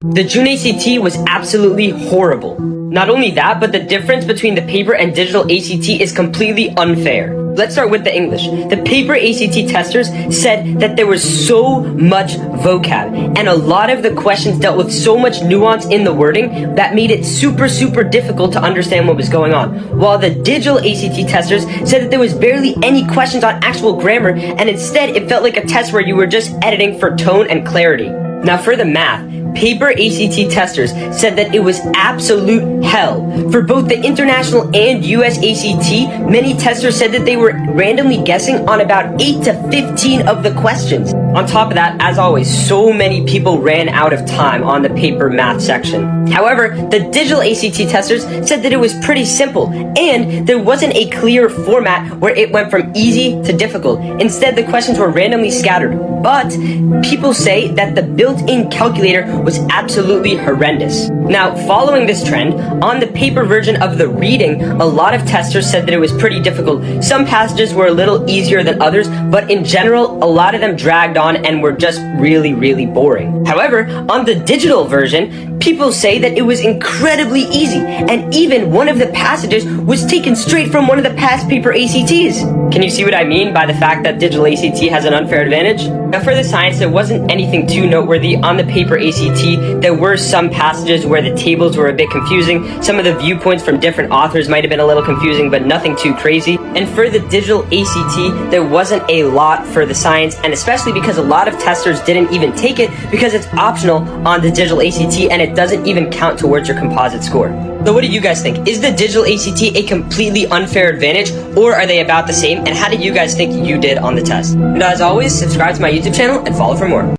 The June ACT was absolutely horrible. Not only that, but the difference between the paper and digital ACT is completely unfair. Let's start with the English. The paper ACT testers said that there was so much vocab, and a lot of the questions dealt with so much nuance in the wording that made it super difficult to understand what was going on. While the digital ACT testers said that there was barely any questions on actual grammar, and instead it felt like a test where you were just editing for tone and clarity. Now for the math, paper ACT testers said that it was absolute hell. For both the international and US ACT, many testers said that they were randomly guessing on about 8 to 15 of the questions. On top of that, as always, so many people ran out of time on the paper math section. However, the digital ACT testers said that it was pretty simple, and there wasn't a clear format where it went from easy to difficult. Instead, the questions were randomly scattered. But people say that the built-in calculator was absolutely horrendous. Now, following this trend, on the paper version of the reading, a lot of testers said that it was pretty difficult. Some passages were a little easier than others, but in general, a lot of them dragged on and were just really boring. However, on the digital version, people say that it was incredibly easy, and even one of the passages was taken straight from one of the past paper ACTs. Can you see what I mean by the fact that digital ACT has an unfair advantage? Now for the science, there wasn't anything too noteworthy. On the paper ACT, there were some passages where the tables were a bit confusing. Some of the viewpoints from different authors might have been a little confusing, but nothing too crazy. And for the digital ACT, there wasn't a lot for the science, and especially because a lot of testers didn't even take it because it's optional on the digital ACT and it doesn't even count towards your composite score. So what do you guys think? Is the digital ACT a completely unfair advantage, or are they about the same? And how do you guys think you did on the test? And as always, subscribe to my YouTube channel and follow for more.